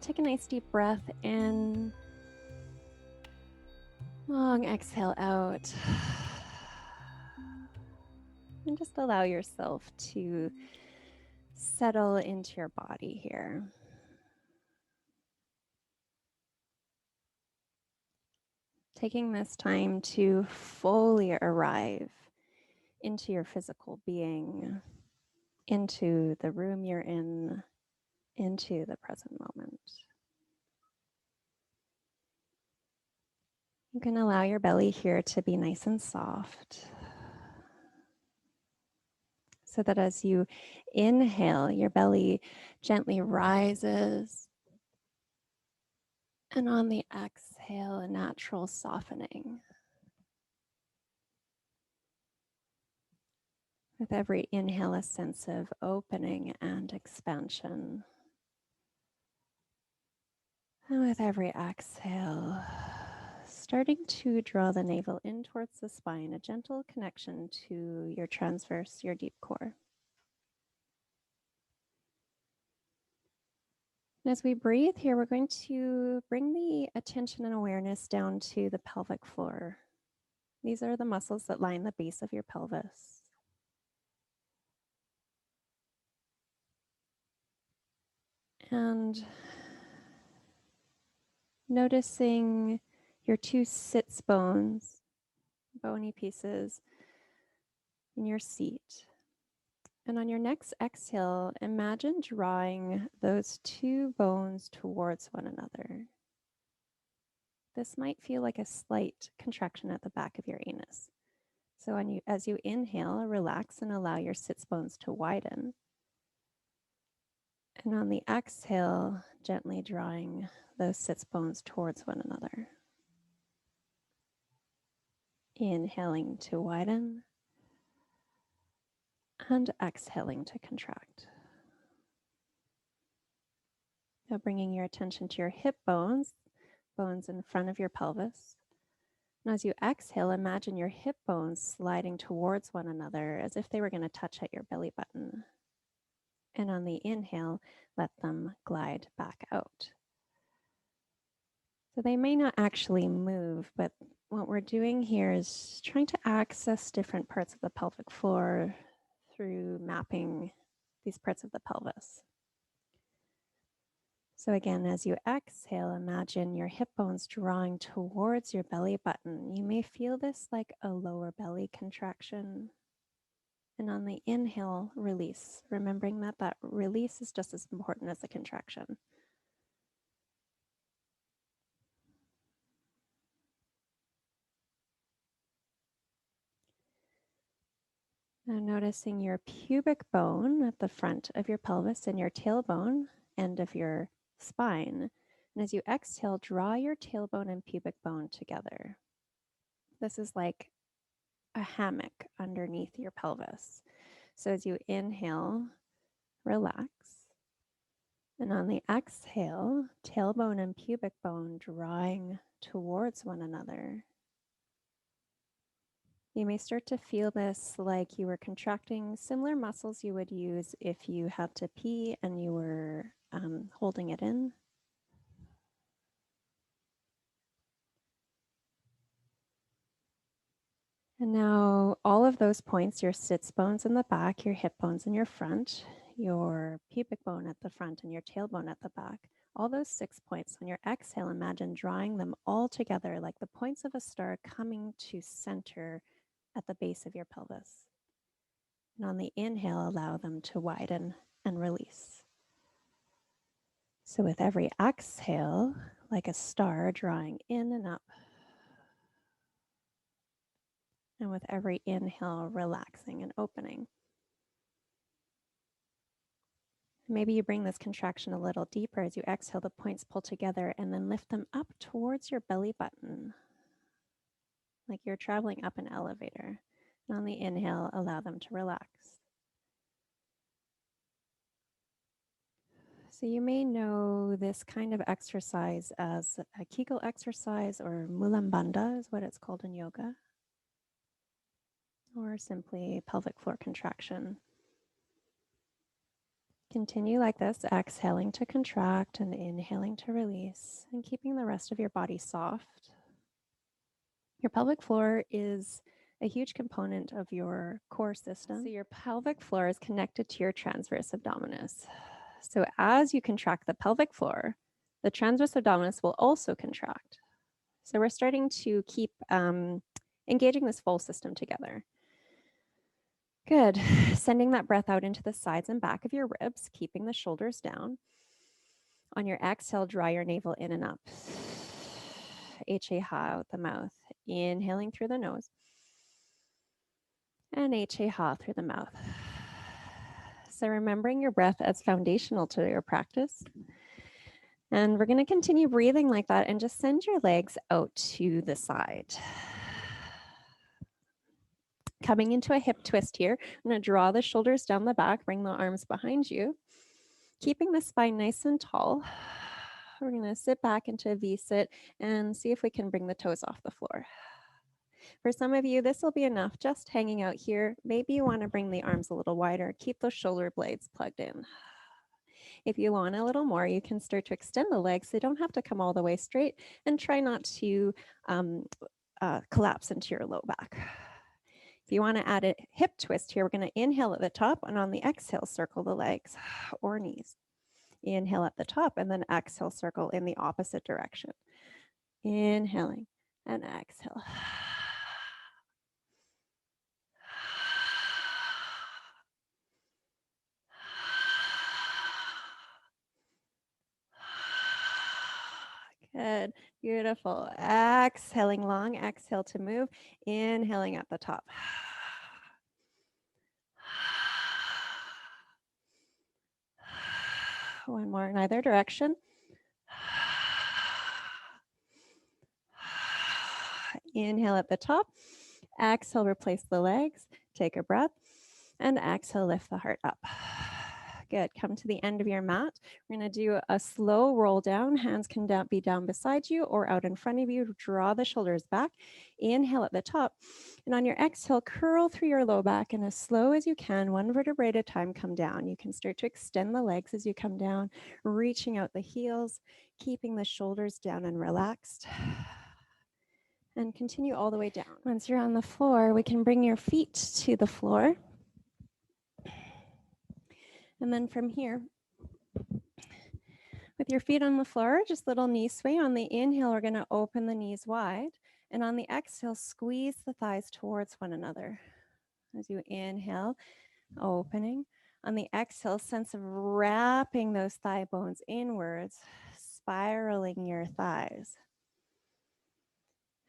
take a nice deep breath in. Long exhale out. And just allow yourself to settle into your body here. Taking this time to fully arrive into your physical being, into the room you're in, into the present moment. You can allow your belly here to be nice and soft, so that as you inhale, your belly gently rises. And on the exhale, a natural softening. With every inhale, a sense of opening and expansion. And with every exhale, starting to draw the navel in towards the spine, a gentle connection to your transverse, your deep core. And as we breathe here, we're going to bring the attention and awareness down to the pelvic floor. These are the muscles that line the base of your pelvis. And noticing your two sits bones, bony pieces in your seat. And on your next exhale, imagine drawing those two bones towards one another. This might feel like a slight contraction at the back of your anus. So as you inhale, relax and allow your sits bones to widen. And on the exhale, gently drawing those sits bones towards one another. Inhaling to widen and exhaling to contract. Now bringing your attention to your hip bones, bones in front of your pelvis. And as you exhale, imagine your hip bones sliding towards one another as if they were going to touch at your belly button. And on the inhale, let them glide back out. So they may not actually move, but what we're doing here is trying to access different parts of the pelvic floor through mapping these parts of the pelvis. So again, as you exhale, imagine your hip bones drawing towards your belly button. You may feel this like a lower belly contraction. And on the inhale, release, remembering that that release is just as important as the contraction. Now noticing your pubic bone at the front of your pelvis and your tailbone, end of your spine. And as you exhale, draw your tailbone and pubic bone together. This is like a hammock underneath your pelvis. So as you inhale, relax. And on the exhale, tailbone and pubic bone drawing towards one another. You may start to feel this like you were contracting similar muscles you would use if you had to pee and you were holding it in. And now all of those points, your sits bones in the back, your hip bones in your front, your pubic bone at the front and your tailbone at the back, all those 6 points, on your exhale, imagine drawing them all together like the points of a star coming to center at the base of your pelvis. And on the inhale, allow them to widen and release. So with every exhale, like a star drawing in and up. And with every inhale, relaxing and opening. Maybe you bring this contraction a little deeper as you exhale, the points pull together and then lift them up towards your belly button, like you're traveling up an elevator. And on the inhale, allow them to relax. So you may know this kind of exercise as a Kegel exercise, or mulambanda is what it's called in yoga, or simply pelvic floor contraction. Continue like this, exhaling to contract and inhaling to release, and keeping the rest of your body soft. Your pelvic floor is a huge component of your core system. So your pelvic floor is connected to your transverse abdominis. So as you contract the pelvic floor, the transverse abdominis will also contract. So we're starting to keep engaging this full system together. Good. Sending that breath out into the sides and back of your ribs, keeping the shoulders down. On your exhale, draw your navel in and up. Ha out the mouth. Inhaling through the nose. And ha through the mouth. So remembering your breath as foundational to your practice. And we're going to continue breathing like that and just send your legs out to the side. Coming into a hip twist here, I'm going to draw the shoulders down the back, bring the arms behind you. Keeping the spine nice and tall, we're going to sit back into a V-sit and see if we can bring the toes off the floor. For some of you, this will be enough just hanging out here. Maybe you want to bring the arms a little wider. Keep those shoulder blades plugged in. If you want a little more, you can start to extend the legs. They don't have to come all the way straight, and try not to collapse into your low back. If you want to add a hip twist here, we're going to inhale at the top, and on the exhale, circle the legs or knees. Inhale at the top, and then exhale, circle in the opposite direction. Inhaling and exhale. Good. Beautiful. Exhaling long. Exhale to move. Inhaling at the top. One more in either direction. Inhale at the top. Exhale, replace the legs. Take a breath. And exhale, lift the heart up. Good. Come to the end of your mat. We're going to do a slow roll down. Hands can be down beside you or out in front of you. Draw the shoulders back. Inhale at the top. And on your exhale, curl through your low back, and as slow as you can, one vertebrae at a time, come down. You can start to extend the legs as you come down, reaching out the heels, keeping the shoulders down and relaxed. And continue all the way down. Once you're on the floor, we can bring your feet to the floor. And then from here, with your feet on the floor, just little knee sway. On the inhale, we're going to open the knees wide. And on the exhale, squeeze the thighs towards one another. As you inhale, opening. On the exhale, sense of wrapping those thigh bones inwards, spiraling your thighs.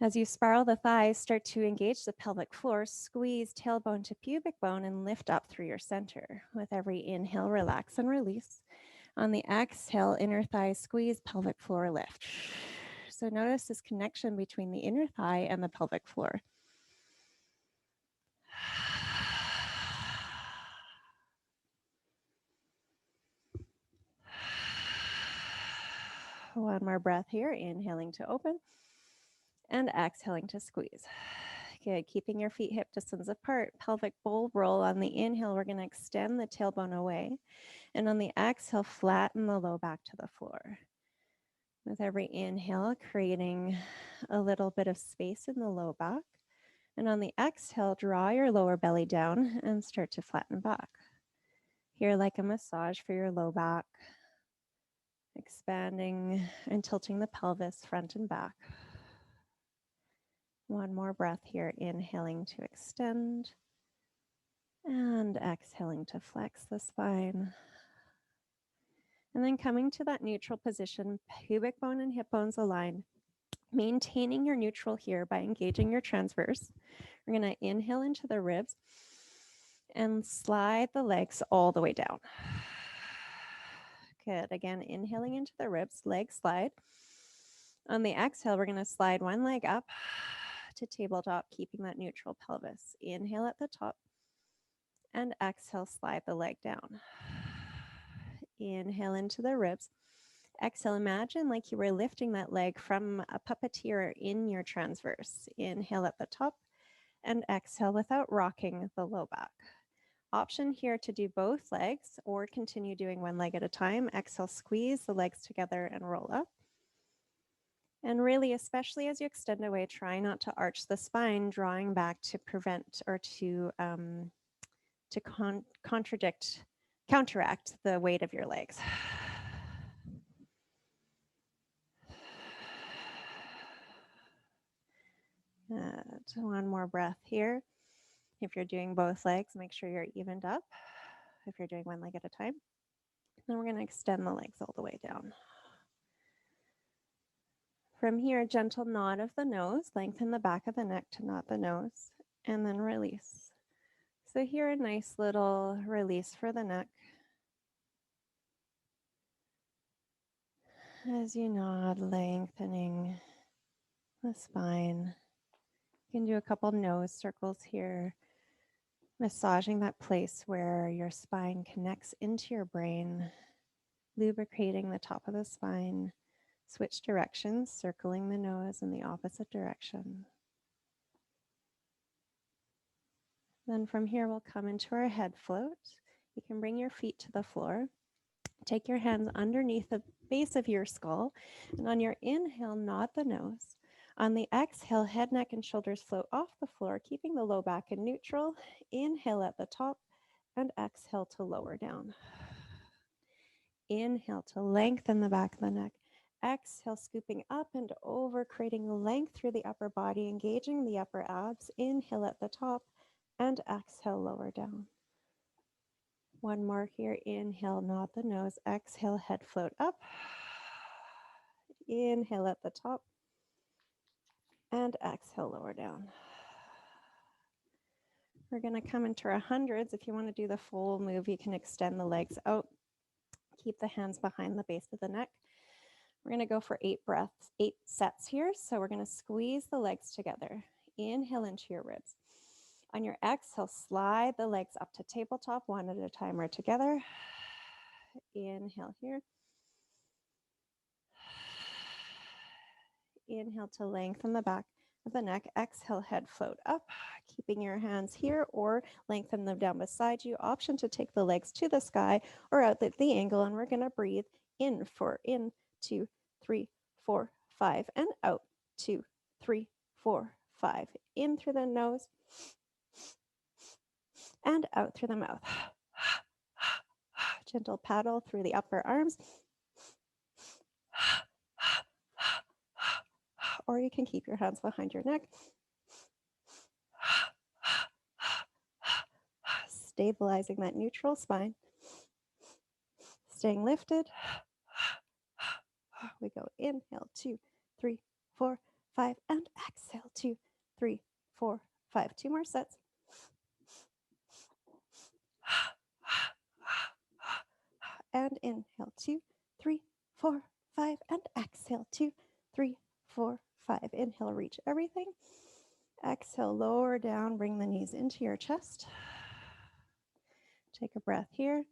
As you spiral the thighs, start to engage the pelvic floor, squeeze tailbone to pubic bone, and lift up through your center. With every inhale, relax and release. On the exhale, inner thigh squeeze, pelvic floor lift. So notice this connection between the inner thigh and the pelvic floor. One more breath here, inhaling to open and exhaling to squeeze. Good, keeping your feet hip distance apart. Pelvic bowl roll. On the inhale, we're going to extend the tailbone away. And on the exhale, flatten the low back to the floor. With every inhale, creating a little bit of space in the low back. And on the exhale, draw your lower belly down and start to flatten back. Here, like a massage for your low back, expanding and tilting the pelvis front and back. One more breath here, inhaling to extend and exhaling to flex the spine. And then coming to that neutral position, pubic bone and hip bones aligned. Maintaining your neutral here by engaging your transverse. We're going to inhale into the ribs and slide the legs all the way down. Good. Again, inhaling into the ribs, leg slide. On the exhale, we're going to slide one leg up to tabletop, keeping that neutral pelvis. Inhale at the top and exhale, slide the leg down. Inhale into the ribs. Exhale, imagine like you were lifting that leg from a puppeteer in your transverse. Inhale at the top and exhale without rocking the low back. Option here to do both legs or continue doing one leg at a time. Exhale, squeeze the legs together and roll up. And really, especially as you extend away, try not to arch the spine, drawing back to prevent or to counteract the weight of your legs. One more breath here. If you're doing both legs, make sure you're evened up. If you're doing one leg at a time, then we're going to extend the legs all the way down. From here, a gentle nod of the nose, lengthen the back of the neck to nod the nose, and then release. So here, a nice little release for the neck. As you nod, lengthening the spine. You can do a couple nose circles here, massaging that place where your spine connects into your brain, lubricating the top of the spine. Switch directions, circling the nose in the opposite direction. Then from here, we'll come into our head float. You can bring your feet to the floor. Take your hands underneath the base of your skull, and on your inhale, nod the nose. On the exhale, head, neck, and shoulders float off the floor, keeping the low back in neutral. Inhale at the top, and exhale to lower down. Inhale to lengthen the back of the neck. Exhale, scooping up and over, creating length through the upper body, engaging the upper abs. Inhale at the top, and exhale, lower down. One more here. Inhale, nod the nose. Exhale, head float up. Inhale at the top. And exhale, lower down. We're going to come into our hundreds. If you want to do the full move, you can extend the legs out. Keep the hands behind the base of the neck. We're going to go for 8 breaths, 8 sets here. So we're going to squeeze the legs together. Inhale into your ribs. On your exhale, slide the legs up to tabletop, one at a time or together. Inhale here. Inhale to lengthen the back of the neck. Exhale, head float up, keeping your hands here or lengthen them down beside you. Option to take the legs to the sky or out at the angle. And we're going to breathe in for 2, 3, 4, 5, and out 2, 3, 4, 5. In through the nose and out through the mouth. Gentle paddle through the upper arms. Or you can keep your hands behind your neck. Stabilizing that neutral spine. Staying lifted. We go inhale, 2, 3, 4, 5, and exhale, 2, 3, 4, 5. 2 more sets. And inhale, 2, 3, 4, 5, and exhale, 2, 3, 4, 5. Inhale, reach everything. Exhale, lower down, bring the knees into your chest. Take a breath here.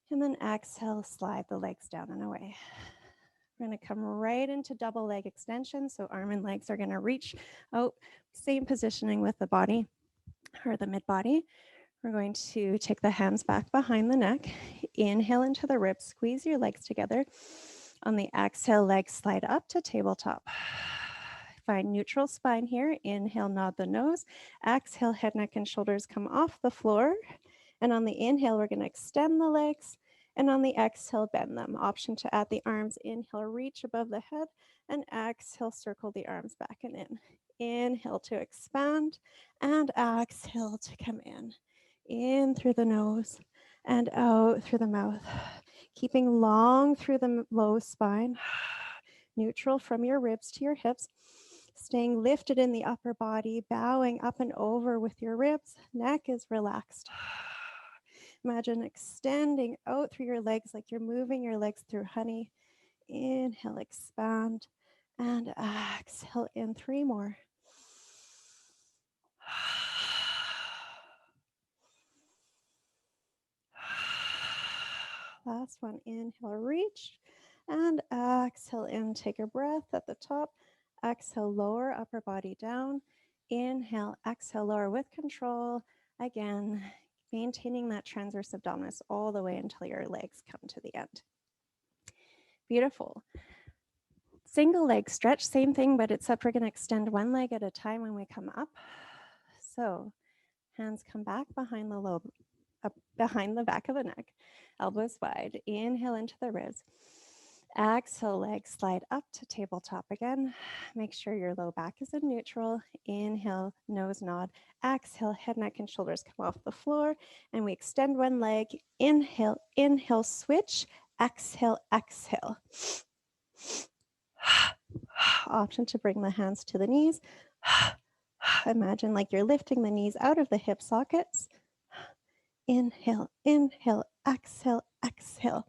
And then exhale, slide the legs down and away. We're going to come right into double leg extension. So arm and legs are going to reach out, same positioning with the body or the mid body. We're going to take the hands back behind the neck. Inhale into the ribs, squeeze your legs together. On the exhale, legs slide up to tabletop. Find neutral spine here. Inhale, nod the nose. Exhale, head, neck, and shoulders come off the floor. And on the inhale, we're going to extend the legs. And on the exhale, bend them. Option to add the arms. Inhale, reach above the head. And exhale, circle the arms back and in. Inhale to expand. And exhale to come in. In through the nose and out through the mouth. Keeping long through the low spine. Neutral from your ribs to your hips. Staying lifted in the upper body, bowing up and over with your ribs. Neck is relaxed. Imagine extending out through your legs like you're moving your legs through honey. Inhale, expand, and exhale in 3 more. Last one, inhale, reach, and exhale in. Take a breath at the top. Exhale, lower upper body down. Inhale, exhale, lower with control. Again, maintaining that transverse abdominis all the way until your legs come to the end. Beautiful. Single leg stretch, same thing, but except we're going to extend one leg at a time when we come up. So hands come back behind the lobe, up behind the back of the neck, elbows wide. Inhale into the ribs. Exhale, legs slide up to tabletop again. Make sure your low back is in neutral. Inhale, nose nod. Exhale, head, neck, and shoulders come off the floor. And we extend one leg. Inhale, inhale, switch. Exhale, exhale. Option to bring the hands to the knees. Imagine like you're lifting the knees out of the hip sockets. Inhale, inhale, exhale, exhale.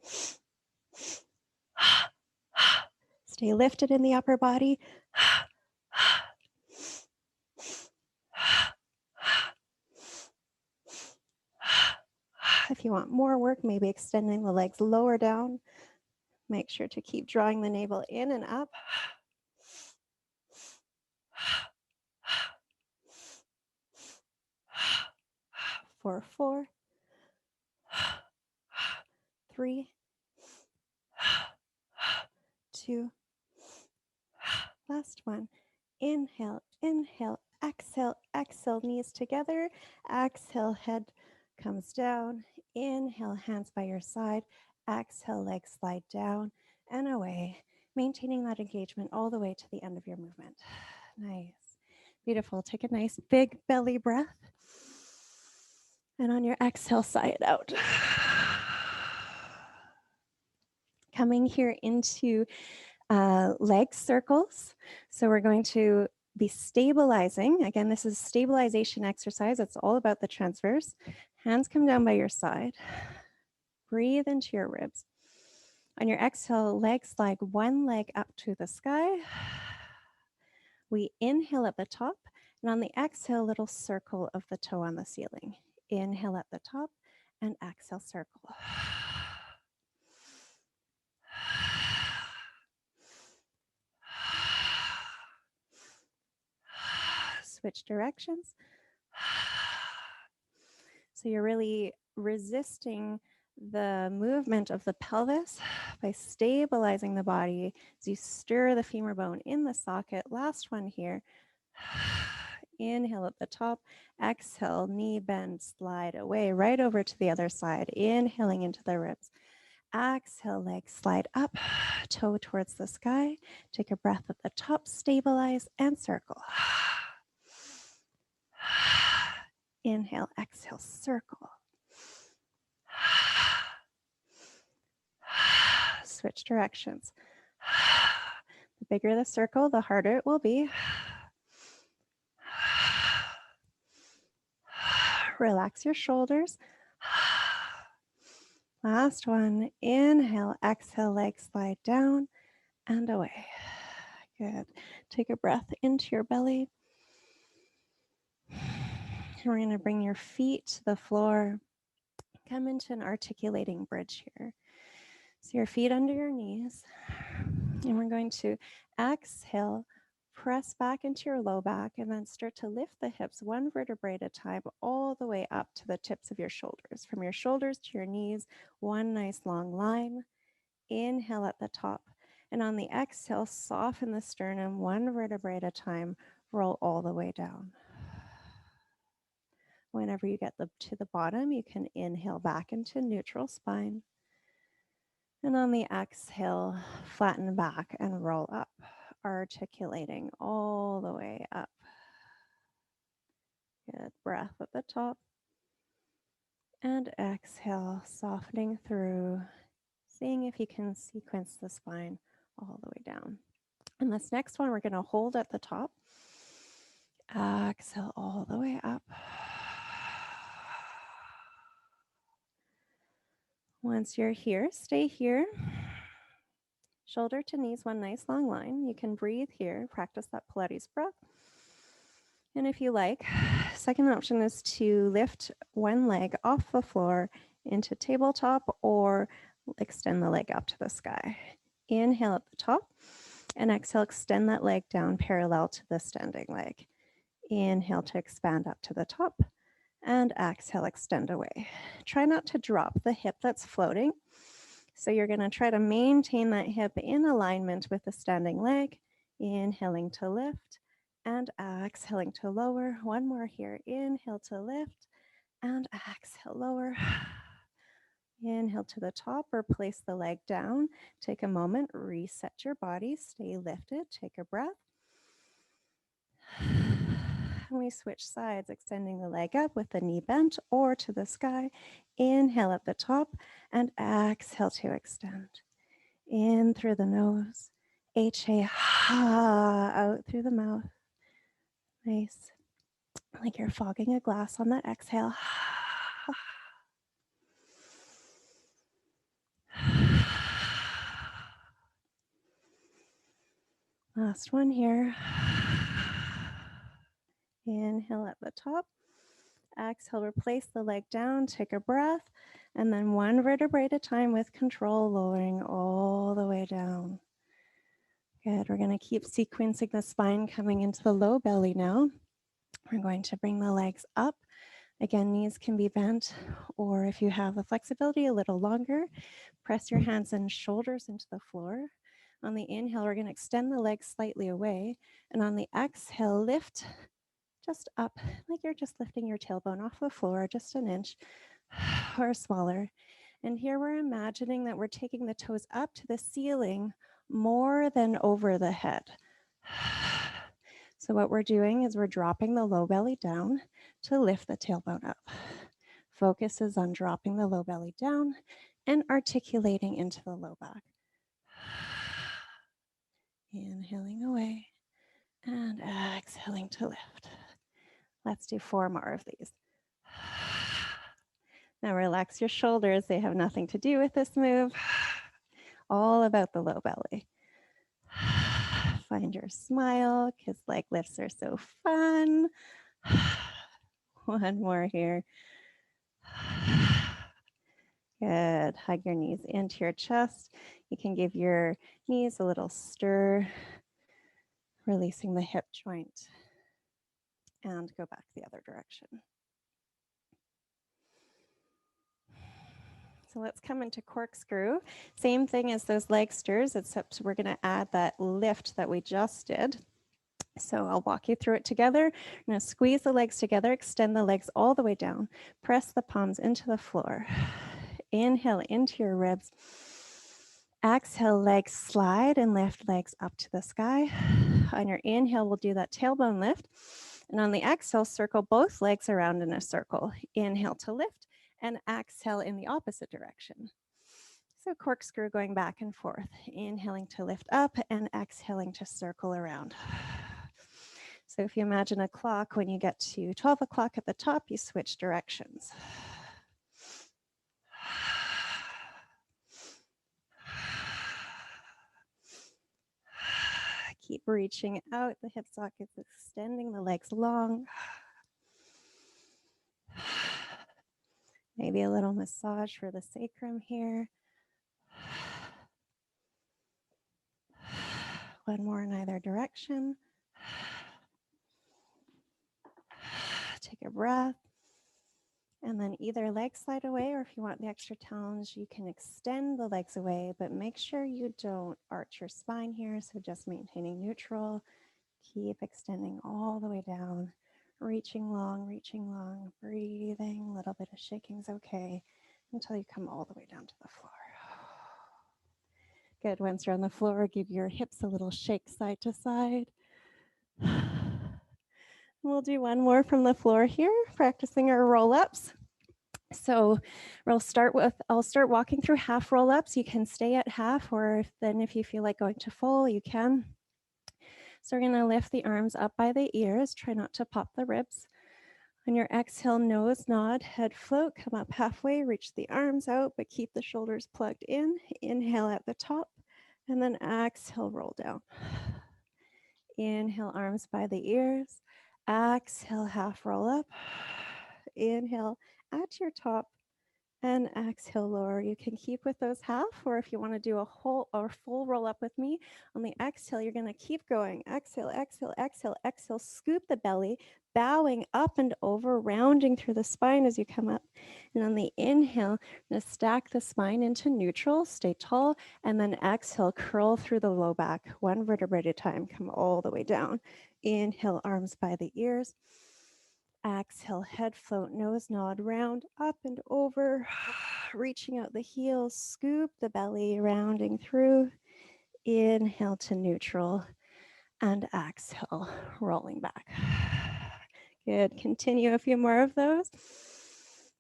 Stay lifted in the upper body. If you want more work, maybe extending the legs lower down. Make sure to keep drawing the navel in and up. For 4, 3, 2, last one. Inhale, inhale, exhale, exhale, knees together. Exhale, head comes down. Inhale, hands by your side. Exhale, legs slide down and away, maintaining that engagement all the way to the end of your movement. Nice. Beautiful. Take a nice big belly breath. And on your exhale, sigh it out. Coming here into leg circles. So we're going to be stabilizing. Again, this is stabilization exercise. It's all about the transverse. Hands come down by your side. Breathe into your ribs. On your exhale, legs slide one leg up to the sky. We inhale at the top, and on the exhale, little circle of the toe on the ceiling. Inhale at the top, and exhale, circle. Switch directions. So you're really resisting the movement of the pelvis by stabilizing the body as you stir the femur bone in the socket. Last one here. Inhale at the top, exhale, knee bend, slide away, right over to the other side. Inhaling into the ribs. Exhale, legs slide up, toe towards the sky. Take a breath at the top, stabilize, and circle. Inhale, exhale, circle. Switch directions. The bigger the circle, the harder it will be. Relax your shoulders. Last one. Inhale, exhale, legs slide down and away. Good. Take a breath into your belly. We're going to bring your feet to the floor. Come into an articulating bridge here. So your feet under your knees. And we're going to exhale, press back into your low back, and then start to lift the hips one vertebrae at a time all the way up to the tips of your shoulders. From your shoulders to your knees, one nice long line. Inhale at the top. And on the exhale, soften the sternum one vertebrae at a time. Roll all the way down. Whenever you get to the bottom, you can inhale back into neutral spine. And on the exhale, flatten back and roll up, articulating all the way up. Good. Breath at the top. And exhale, softening through, seeing if you can sequence the spine all the way down. And this next one, we're going to hold at the top. Exhale all the way up. Once you're here, stay here. Shoulder to knees, one nice long line. You can breathe here, practice that Pilates breath. And if you like, second option is to lift one leg off the floor into tabletop or extend the leg up to the sky. Inhale at the top and exhale, extend that leg down parallel to the standing leg. Inhale to expand up to the top. And exhale, extend away. Try not to drop the hip that's floating. So you're going to try to maintain that hip in alignment with the standing leg. Inhaling to lift and exhaling to lower. One more here. Inhale to lift and exhale, lower. Inhale to the top or place the leg down. Take a moment, reset your body, stay lifted, take a breath. And we switch sides, extending the leg up with the knee bent or to the sky. Inhale at the top and exhale to extend. In through the nose, HA, out through the mouth. Nice, like you're fogging a glass on that exhale. Last one here. Inhale at the top. Exhale, replace the leg down, take a breath, and then one vertebrae at a time with control, lowering all the way down. Good, we're gonna keep sequencing the spine coming into the low belly now. We're going to bring the legs up. Again, knees can be bent, or if you have the flexibility, a little longer, press your hands and shoulders into the floor. On the inhale, we're gonna extend the legs slightly away, and on the exhale, lift just up, like you're just lifting your tailbone off the floor, just an inch or smaller. And here we're imagining that we're taking the toes up to the ceiling more than over the head. So what we're doing is we're dropping the low belly down to lift the tailbone up. Focus is on dropping the low belly down and articulating into the low back. Inhaling away and exhaling to lift. Let's do 4 more of these. Now relax your shoulders. They have nothing to do with this move. All about the low belly. Find your smile because leg lifts are so fun. One more here. Good. Hug your knees into your chest. You can give your knees a little stir, releasing the hip joint, and go back the other direction. So let's come into corkscrew. Same thing as those leg stirs, except we're going to add that lift that we just did. So I'll walk you through it together. I'm going to squeeze the legs together, extend the legs all the way down, press the palms into the floor. Inhale into your ribs. Exhale, legs slide and lift legs up to the sky. On your inhale, we'll do that tailbone lift. And on the exhale, circle both legs around in a circle. Inhale to lift and exhale in the opposite direction. So corkscrew going back and forth. Inhaling to lift up and exhaling to circle around. So if you imagine a clock, when you get to 12 o'clock at the top, you switch directions. Keep reaching out the hip sockets, extending the legs long. Maybe a little massage for the sacrum here. One more in either direction. Take a breath. And then either leg slide away, or if you want the extra challenge, you can extend the legs away, but make sure you don't arch your spine here. So just maintaining neutral. Keep extending all the way down, reaching long, breathing. A little bit of shaking is okay until you come all the way down to the floor. Good. Once you're on the floor, give your hips a little shake side to side. We'll do one more from the floor here, practicing our roll-ups. So I'll start walking through half roll-ups. You can stay at half, or if you feel like going to full, you can. So we're gonna lift the arms up by the ears. Try not to pop the ribs. On your exhale, nose nod, head float, come up halfway, reach the arms out, but keep the shoulders plugged in. Inhale at the top, and then exhale, roll down. Inhale, arms by the ears. Exhale, half roll up. Inhale at your top, and exhale, lower. You can keep with those half, or if you want to do a whole or full roll up with me, on the exhale, you're going to keep going. Exhale, exhale, exhale, exhale. Scoop the belly, bowing up and over, rounding through the spine as you come up. And on the inhale, I'm going to stack the spine into neutral, stay tall, and then exhale, curl through the low back, one vertebrae at a time, come all the way down. Inhale, arms by the ears. Exhale, head float, nose nod, round, up and over, reaching out the heels, scoop the belly, rounding through. Inhale to neutral, and exhale, rolling back. Good. Continue a few more of those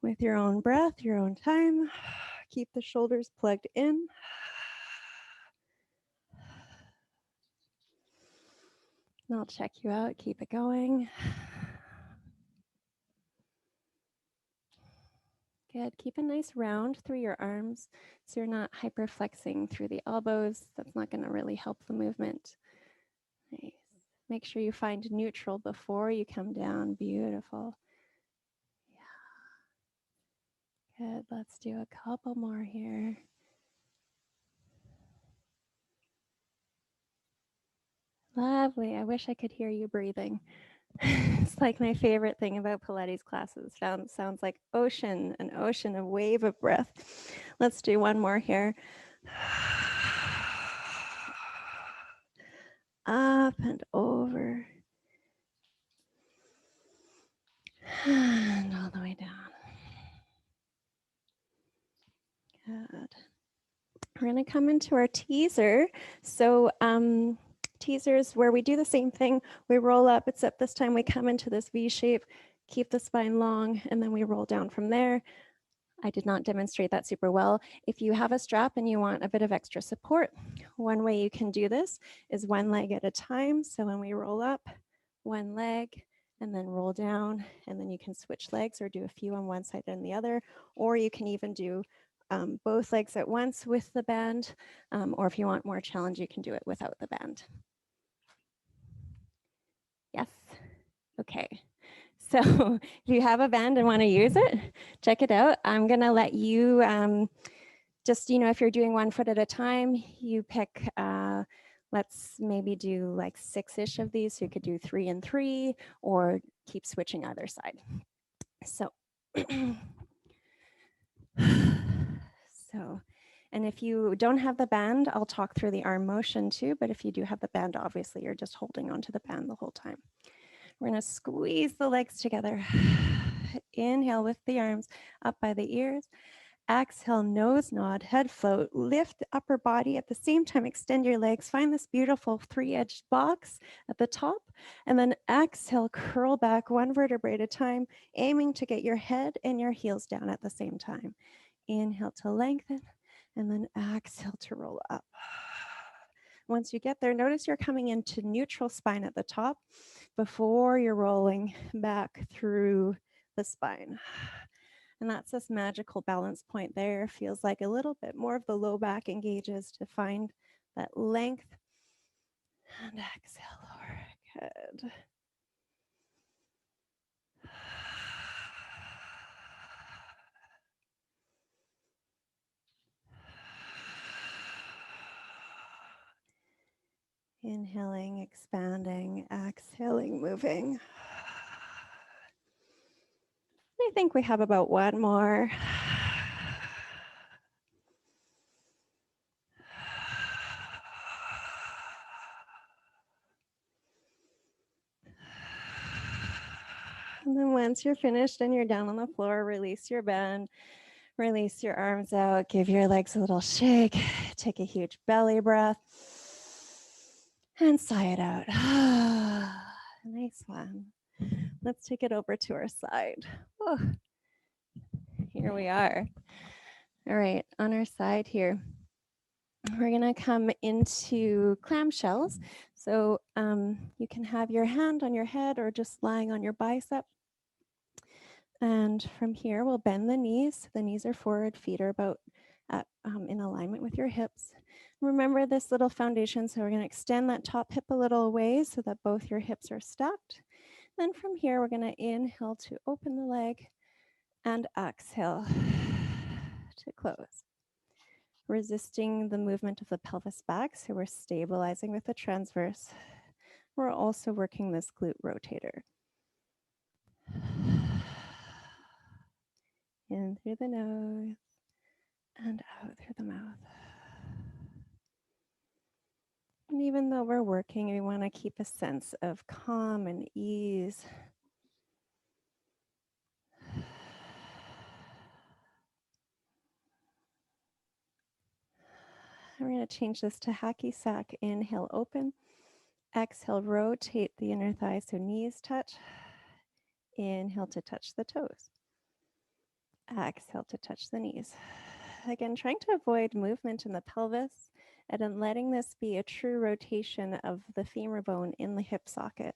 with your own breath, your own time. Keep the shoulders plugged in. And I'll check you out. Keep it going. Good. Keep a nice round through your arms so you're not hyperflexing through the elbows. That's not going to really help the movement. Nice. Make sure you find neutral before you come down. Beautiful. Yeah. Good. Let's do a couple more here. Lovely. I wish I could hear you breathing. It's like my favorite thing about Pilates classes. Sounds like ocean, an ocean, a wave of breath. Let's do one more here. Up and over. And all the way down. Good. We're going to come into our teaser. So teaser is where we do the same thing. We roll up, except this time we come into this V shape, keep the spine long, and then we roll down from there. I did not demonstrate that super well. If you have a strap and you want a bit of extra support, one way you can do this is one leg at a time. So when we roll up, one leg, and then roll down, and then you can switch legs or do a few on one side and the other, or you can even do both legs at once with the band, or if you want more challenge, you can do it without the band. Yes? Okay. So if you have a band and want to use it, check it out. I'm going to let you just, if you're doing 1 foot at a time, you pick, let's maybe do like 6-ish of these. So you could do 3 and 3 or keep switching either side. So, and if you don't have the band, I'll talk through the arm motion too. But if you do have the band, obviously you're just holding onto the band the whole time. We're going to squeeze the legs together. Inhale, lift the arms up by the ears. Exhale, nose nod, head float, lift the upper body. At the same time, extend your legs. Find this beautiful 3-edged box at the top. And then exhale, curl back 1 vertebrae at a time, aiming to get your head and your heels down at the same time. Inhale to lengthen, and then exhale to roll up. Once you get there, notice you're coming into neutral spine at the top before you're rolling back through the spine. And that's this magical balance point there. Feels like a little bit more of the low back engages to find that length. And exhale, lower. Good. Inhaling, expanding, exhaling, moving. I think we have about one more. And then once you're finished and you're down on the floor, release your band, release your arms out, give your legs a little shake, take a huge belly breath, and sigh it out. Nice one. Let's take it over to our side. Oh, here we are. All right, on our side here, we're gonna come into clamshells. So you can have your hand on your head or just lying on your bicep. And from here, we'll bend the knees. The knees are forward, feet are about in alignment with your hips. Remember this little foundation, so we're going to extend that top hip a little away so that both your hips are stacked. Then from here, we're going to inhale to open the leg and exhale to close. Resisting the movement of the pelvis back, so we're stabilizing with the transverse. We're also working this glute rotator. In through the nose and out through the mouth. And even though we're working, we want to keep a sense of calm and ease. We're going to change this to hacky sack. Inhale, open. Exhale, rotate the inner thighs so knees touch. Inhale to touch the toes. Exhale to touch the knees. Again, trying to avoid movement in the pelvis and then letting this be a true rotation of the femur bone in the hip socket.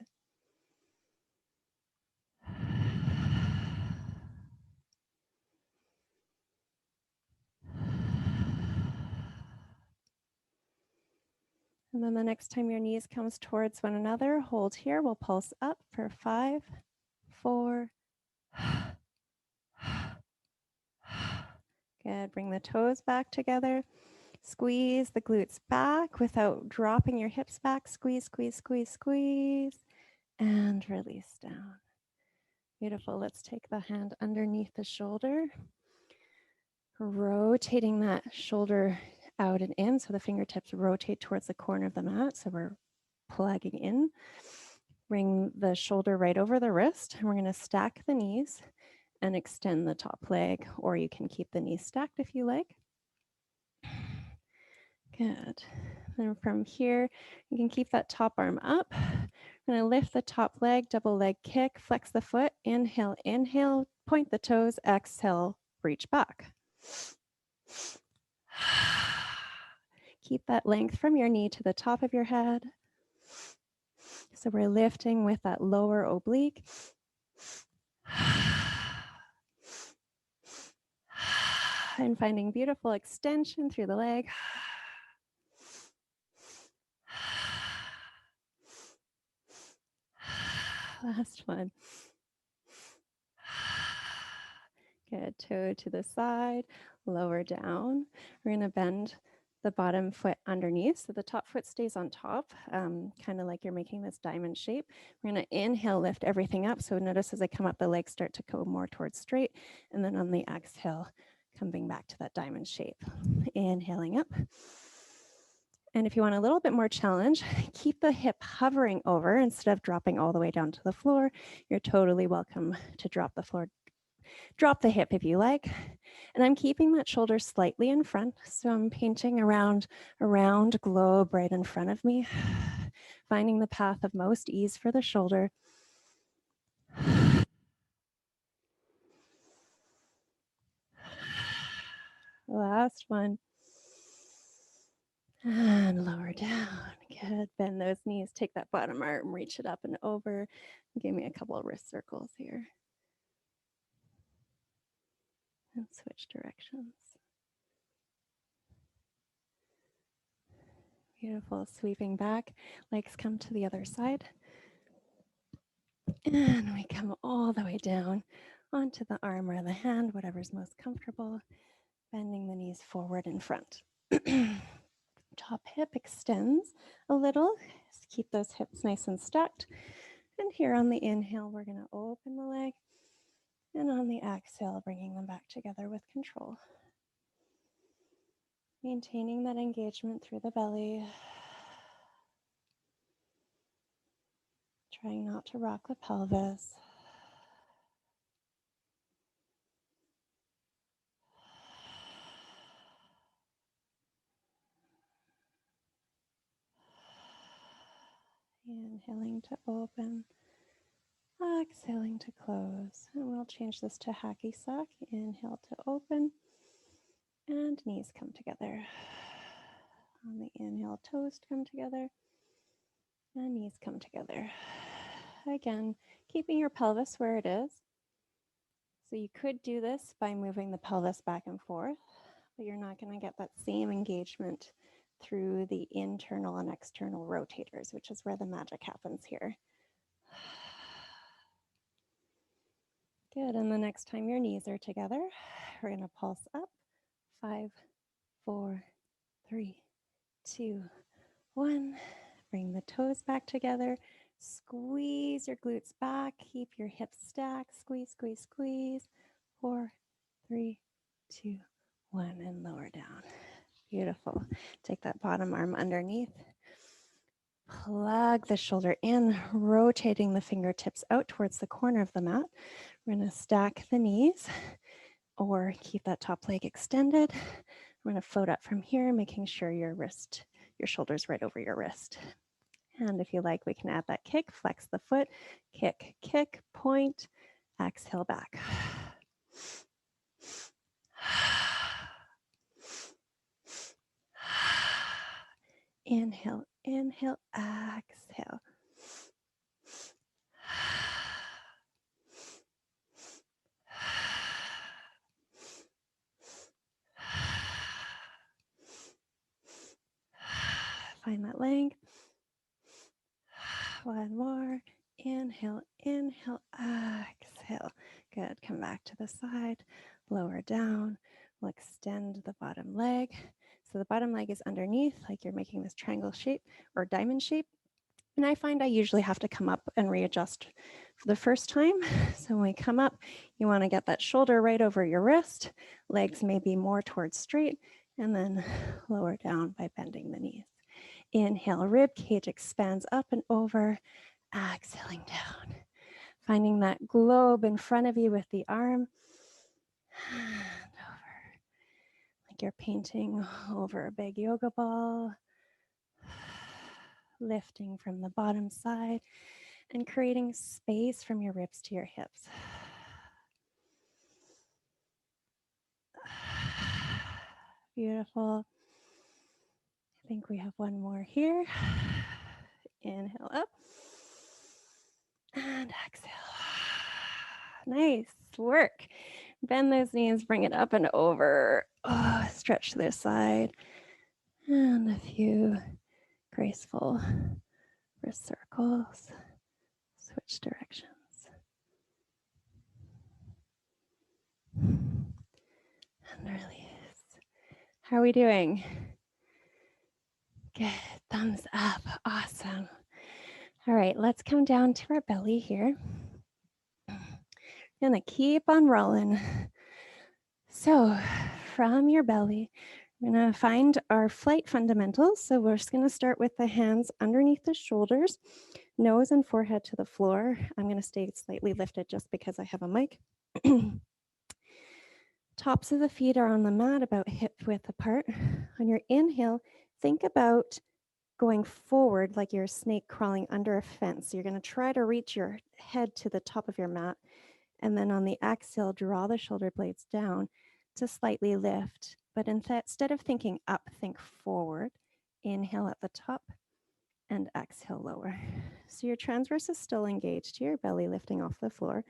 And then the next time your knees comes towards one another, hold here. We'll pulse up for 5, 4. Good. Bring the toes back together. Squeeze the glutes back without dropping your hips back. Squeeze, squeeze, squeeze, squeeze. And release down. Beautiful. Let's take the hand underneath the shoulder. Rotating that shoulder out and in so the fingertips rotate towards the corner of the mat. So we're plugging in. Bring the shoulder right over the wrist. And we're going to stack the knees and extend the top leg, or you can keep the knees stacked if you like. Good. Then from here, you can keep that top arm up. I'm going to lift the top leg, double leg kick, flex the foot. Inhale, inhale, point the toes. Exhale, reach back. Keep that length from your knee to the top of your head. So we're lifting with that lower oblique. And finding beautiful extension through the leg. Last one. Good. Toe to the side, lower down. We're going to bend the bottom foot underneath so the top foot stays on top, kind of like you're making this diamond shape. We're going to inhale, lift everything up. So notice as I come up, the legs start to go more towards straight. And then on the exhale, coming back to that diamond shape. Inhaling up. And if you want a little bit more challenge, keep the hip hovering over instead of dropping all the way down to the floor. You're totally welcome to drop the hip if you like. And I'm keeping that shoulder slightly in front. So I'm painting around a round globe right in front of me, finding the path of most ease for the shoulder. Last one. And lower down. Good. Bend those knees. Take that bottom arm, reach it up and over. Give me a couple of wrist circles here. And switch directions. Beautiful. Sweeping back. Legs come to the other side. And we come all the way down onto the arm or the hand, whatever's most comfortable. Bending the knees forward in front. Top hip extends a little. Just keep those hips nice and stacked. And here on the inhale, we're going to open the leg. And on the exhale, bringing them back together with control. Maintaining that engagement through the belly. Trying not to rock the pelvis. Inhaling to open. Exhaling to close. And we'll change this to hacky sack. Inhale to open. And knees come together. On the inhale, toes come together. And knees come together. Again, keeping your pelvis where it is. So you could do this by moving the pelvis back and forth, but you're not going to get that same engagement through the internal and external rotators, which is where the magic happens here. Good. And the next time your knees are together, we're going to pulse up. 5, 4, 3, 2, 1. Bring the toes back together. Squeeze your glutes back. Keep your hips stacked. Squeeze, squeeze, squeeze. 4, 3, 2, 1, and lower down. Beautiful. Take that bottom arm underneath. Plug the shoulder in, rotating the fingertips out towards the corner of the mat. We're going to stack the knees or keep that top leg extended. We're going to float up from here, making sure your shoulder's right over your wrist. And if you like, we can add that kick, flex the foot, kick, kick, point, exhale back. Inhale, inhale, exhale. Find that length. One more. Inhale, inhale, exhale. Good. Come back to the side. Lower down. We'll extend the bottom leg. So the bottom leg is underneath, like you're making this triangle shape or diamond shape. And I find I usually have to come up and readjust for the first time. So when we come up, you want to get that shoulder right over your wrist. Legs may be more towards straight, and then lower down by bending the knees. Inhale, rib cage expands up and over. Exhaling down. Finding that globe in front of you with the arm. And over. Like you're painting over a big yoga ball. Lifting from the bottom side and creating space from your ribs to your hips. Beautiful. I think we have one more here. Inhale up and exhale. Nice work. Bend those knees, bring it up and over. Oh, stretch to this side. And a few graceful wrist circles. Switch directions. And release. How are we doing? Good. Thumbs up. Awesome. All right, let's come down to our belly here. Gonna keep on rolling. So from your belly, we're gonna find our flight fundamentals. So we're just gonna start with the hands underneath the shoulders, nose and forehead to the floor. I'm gonna stay slightly lifted just because I have a mic. Tops of the feet are on the mat about hip width apart. On your inhale, think about going forward like you're a snake crawling under a fence. So you're going to try to reach your head to the top of your mat. And then on the exhale, draw the shoulder blades down to slightly lift. But instead of thinking up, think forward. Inhale at the top and exhale lower. So your transverse is still engaged here, belly lifting off the floor.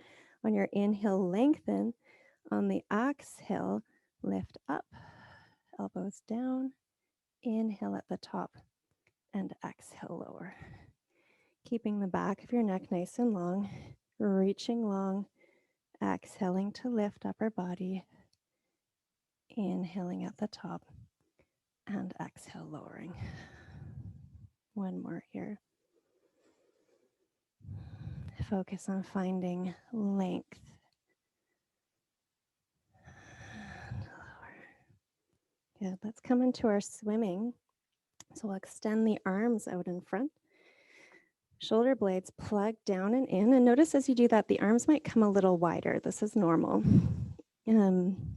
On your inhale, lengthen. On the exhale, lift up, elbows down. Inhale at the top and exhale lower. Keeping the back of your neck nice and long, reaching long, exhaling to lift upper body, inhaling at the top, and exhale lowering. One more here. Focus on finding length. And lower. Good. Let's come into our swimming. So we'll extend the arms out in front. Shoulder blades plug down and in. And notice as you do that, the arms might come a little wider. This is normal. On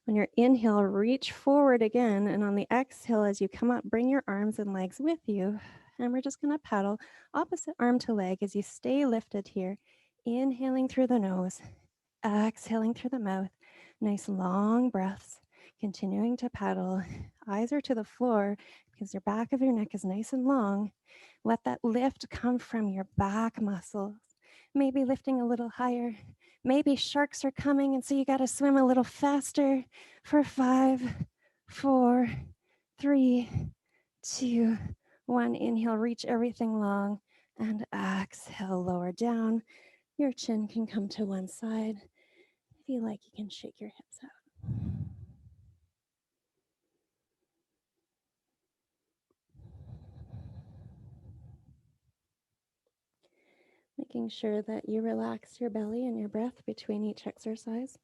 your inhale, reach forward again. And on the exhale, as you come up, bring your arms and legs with you. And we're just going to paddle opposite arm to leg as you stay lifted here. Inhaling through the nose, exhaling through the mouth. Nice long breaths. Continuing to paddle. Eyes are to the floor because your back of your neck is nice and long. Let that lift come from your back muscles. Maybe lifting a little higher. Maybe sharks are coming, and so you got to swim a little faster for 5, 4, 3, 2, 1. Inhale, reach everything long, and exhale, lower down. Your chin can come to one side. If you like, you can shake your hips out. making sure that you relax your belly and your breath between each exercise.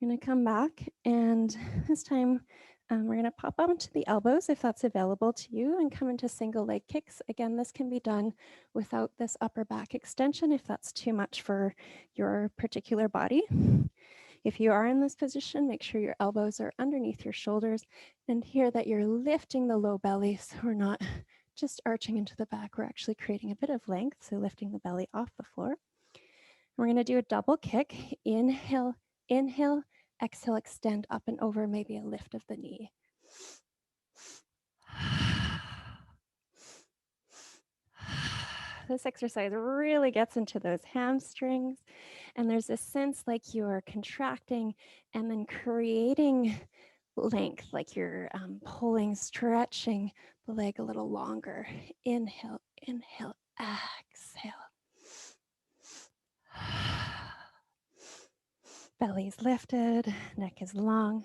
We're going to come back, and this time we're going to pop onto the elbows if that's available to you and come into single leg kicks. Again, this can be done without this upper back extension if that's too much for your particular body. If you are in this position, make sure your elbows are underneath your shoulders and hear that you're lifting the low belly, so we're not just arching into the back. We're actually creating a bit of length, so lifting the belly off the floor. We're going to do a double kick. Inhale, inhale, exhale, extend up and over, maybe a lift of the knee. This exercise really gets into those hamstrings, and there's a sense like you're contracting and then creating length, like you're pulling, stretching the leg a little longer. Inhale, inhale, exhale. Belly's lifted, neck is long.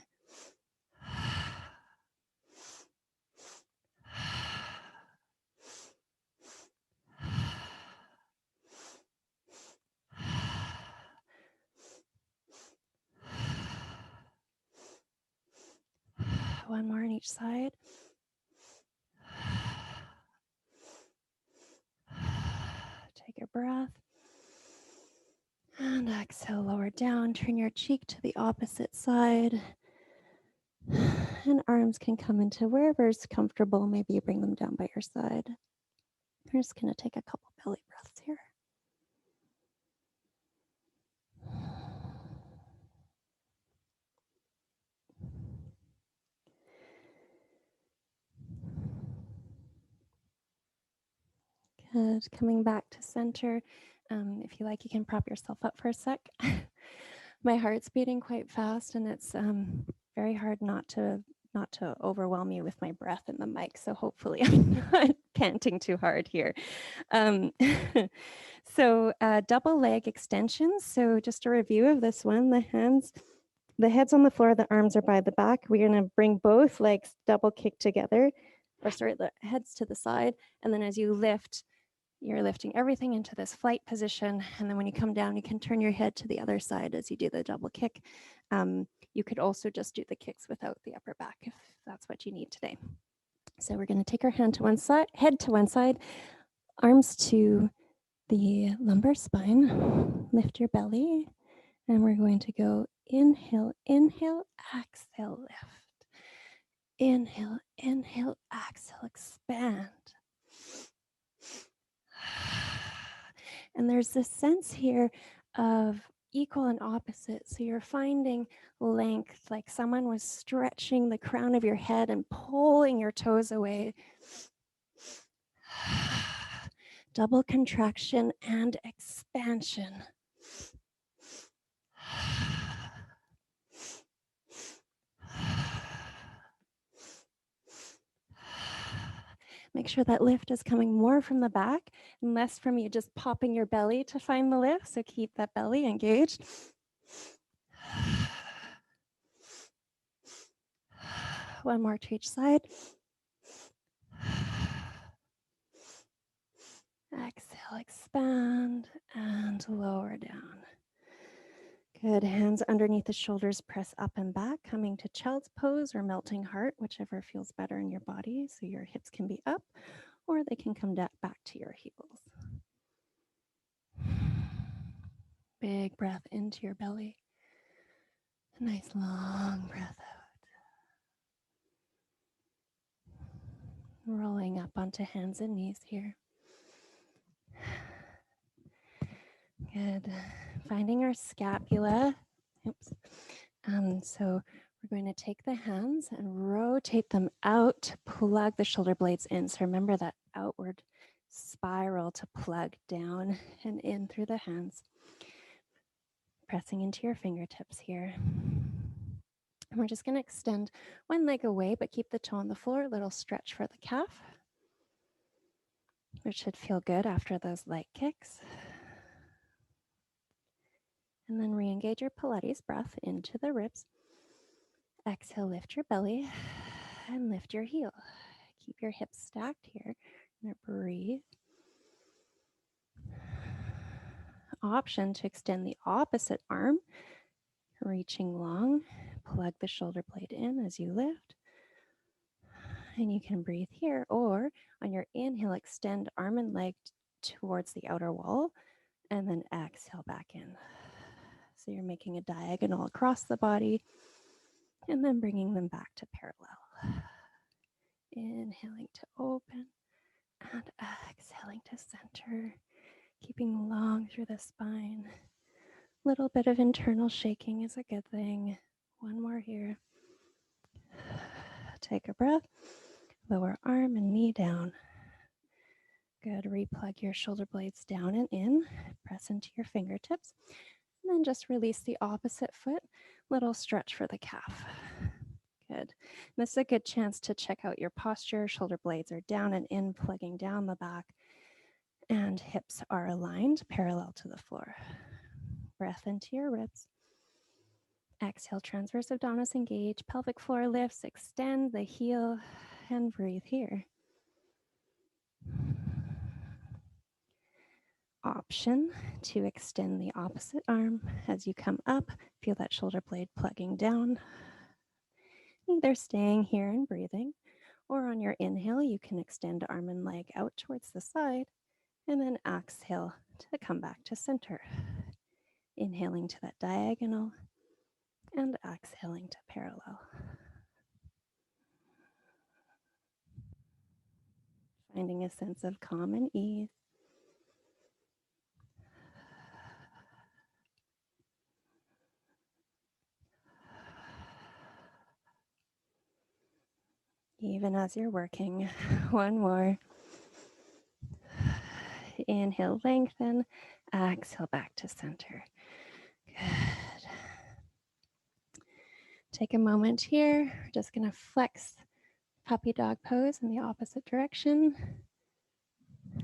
One more on each side. Take a breath. And exhale, lower down. Turn your cheek to the opposite side. And arms can come into wherever is comfortable. Maybe you bring them down by your side. We're just going to take a couple belly breaths here. Good. Coming back to center. If you like, you can prop yourself up for a sec. My heart's beating quite fast, and it's very hard not to overwhelm you with my breath in the mic. So hopefully I'm not panting too hard here. So double leg extensions. So just a review of this one. The head's on the floor, the arms are by the back. We're going to bring both legs double kick together, or sorry, the head's to the side. And then as you lift, you're lifting everything into this flight position. And then when you come down, you can turn your head to the other side as you do the double kick. You could also just do the kicks without the upper back if that's what you need today. So we're going to take our head to one side, arms to the lumbar spine, lift your belly, and we're going to go inhale, inhale, exhale, lift. Inhale, inhale, exhale, expand. And there's this sense here of equal and opposite. So you're finding length, like someone was stretching the crown of your head and pulling your toes away. Double contraction and expansion. Make sure that lift is coming more from the back and less from you just popping your belly to find the lift. So keep that belly engaged. One more to each side. Exhale, expand, and lower down. Good. Hands underneath the shoulders, press up and back, coming to child's pose or melting heart, whichever feels better in your body. So your hips can be up or they can come back to your heels. Big breath into your belly. A nice long breath out. Rolling up onto hands and knees here. Good. Finding our scapula. Oops. So we're going to take the hands and rotate them out to plug the shoulder blades in. So remember that outward spiral to plug down and in through the hands. Pressing into your fingertips here. And we're just going to extend one leg away, but keep the toe on the floor. A little stretch for the calf, which should feel good after those leg kicks. And then re-engage your Pilates breath into the ribs. Exhale, lift your belly and lift your heel. Keep your hips stacked here. You're gonna breathe. Option to extend the opposite arm, reaching long, plug the shoulder blade in as you lift. And you can breathe here, or on your inhale, extend arm and leg towards the outer wall, and then exhale back in. So you're making a diagonal across the body, and then bringing them back to parallel. Inhaling to open, and exhaling to center, keeping long through the spine. Little bit of internal shaking is a good thing. One more here. Take a breath. Lower arm and knee down. Good. Replug your shoulder blades down and in. Press into your fingertips. And then just release the opposite foot. Little stretch for the calf. Good. This is a good chance to check out your posture. Shoulder blades are down and in, plugging down the back. And hips are aligned parallel to the floor. Breath into your ribs. Exhale, transverse abdominis engage. Pelvic floor lifts. Extend the heel and breathe here. Option to extend the opposite arm as you come up. Feel that shoulder blade plugging down. Either staying here and breathing, or on your inhale, you can extend arm and leg out towards the side, and then exhale to come back to center. Inhaling to that diagonal, and exhaling to parallel. Finding a sense of calm and ease. Even as you're working, one more. Inhale, lengthen. Exhale, back to center. Good. Take a moment here. We're just going to flex puppy dog pose in the opposite direction. Good.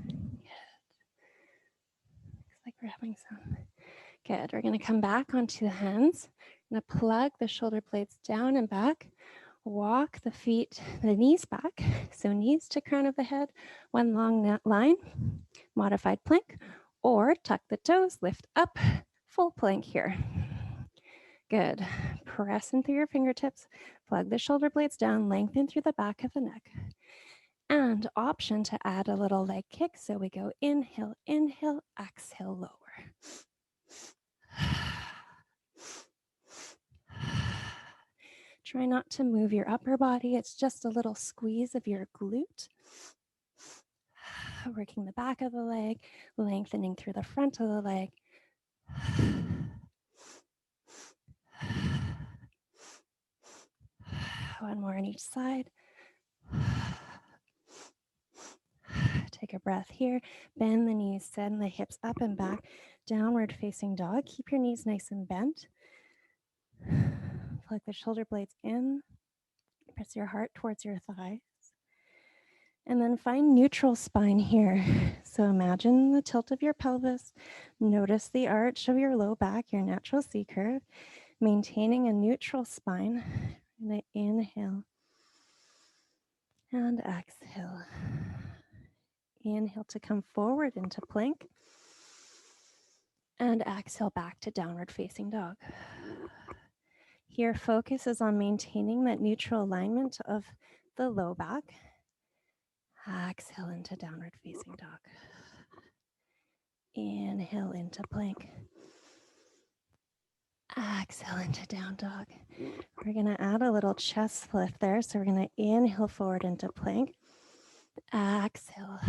Looks like we're having some. Good. We're going to come back onto the hands. I'm going to plug the shoulder blades down and back. Walk the feet, the knees back. So knees to crown of the head, one long line, modified plank, or tuck the toes, lift up, full plank here. Good. Press in through your fingertips, plug the shoulder blades down, lengthen through the back of the neck. And option to add a little leg kick. So we go inhale, inhale, exhale, lower. Try not to move your upper body. It's just a little squeeze of your glute. Working the back of the leg, lengthening through the front of the leg. One more on each side. Take a breath here. Bend the knees, send the hips up and back. Downward facing dog. Keep your knees nice and bent. Plug the shoulder blades in. Press your heart towards your thighs. And then find neutral spine here. So imagine the tilt of your pelvis. Notice the arch of your low back, your natural C curve. Maintaining a neutral spine. I'm going to inhale and exhale. Inhale to come forward into plank. And exhale back to downward facing dog. Here, focus is on maintaining that neutral alignment of the low back. Exhale into downward facing dog. Inhale into plank. Exhale into down dog. We're going to add a little chest lift there. So we're going to inhale forward into plank. Exhale.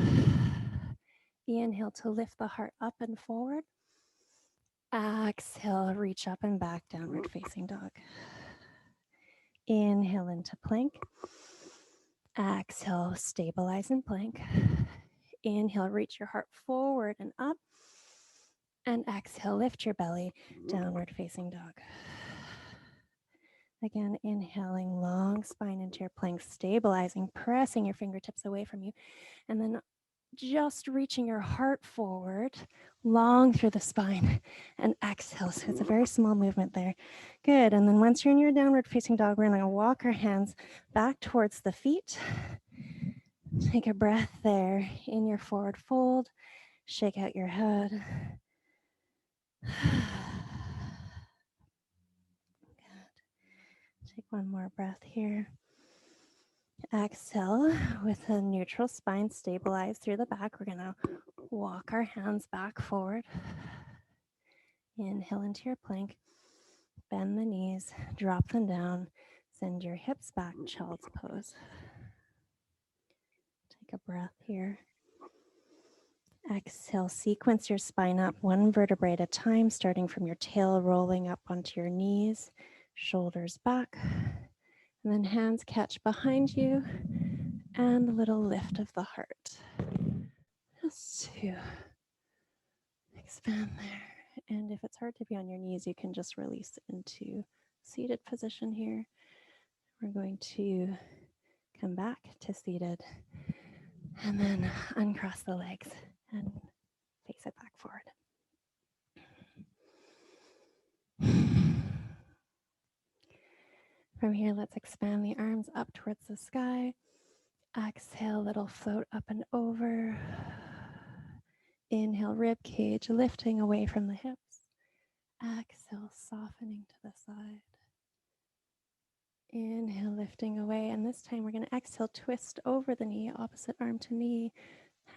Inhale to lift the heart up and forward. Exhale, reach up and back, downward facing dog. Inhale into plank. Exhale, stabilize in plank. Inhale, reach your heart forward and up. And exhale, lift your belly, downward facing dog. Again, inhaling, long spine into your plank, stabilizing, pressing your fingertips away from you. And then just reaching your heart forward, long through the spine, and exhale. So it's a very small movement there. Good. And then once you're in your downward facing dog, we're going to walk our hands back towards the feet. Take a breath there in your forward fold. Shake out your head. Take one more breath here. Exhale with a neutral spine, stabilize through the back. We're going to walk our hands back forward. Inhale into your plank. Bend the knees, drop them down. Send your hips back, child's pose. Take a breath here. Exhale, sequence your spine up one vertebrae at a time, starting from your tail, rolling up onto your knees, shoulders back, and then hands catch behind you, and a little lift of the heart. Just to expand there. And if it's hard to be on your knees, you can just release into seated position here. We're going to come back to seated and then uncross the legs and face it back forward. From here, let's expand the arms up towards the sky. Exhale, little float up and over. Inhale, rib cage lifting away from the hips. Exhale, softening to the side. Inhale, lifting away. And this time we're going to exhale, twist over the knee, opposite arm to knee.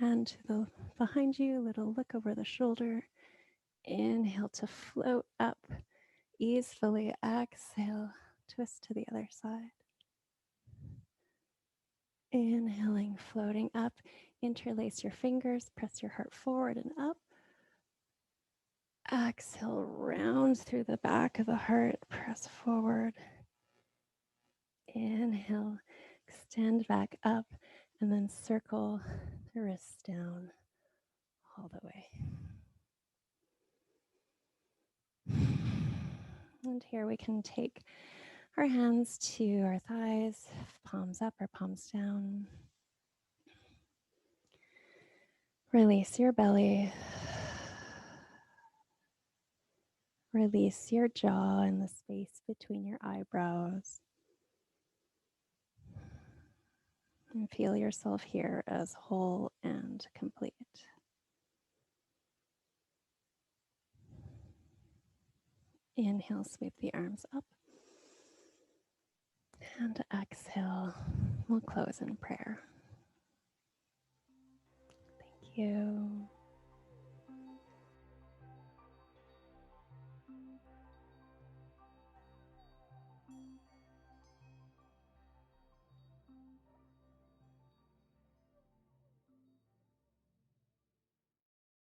Hand to the behind you, little look over the shoulder. Inhale to float up easefully. Exhale, twist to the other side. Inhaling, floating up. Interlace your fingers, press your heart forward and up. Exhale, round through the back of the heart, press forward. Inhale, extend back up, and then circle the wrists down all the way. And here we can take our hands to our thighs, palms up or palms down. Release your belly. Release your jaw and the space between your eyebrows. And feel yourself here as whole and complete. Inhale, sweep the arms up. And exhale, we'll close in prayer. Thank you.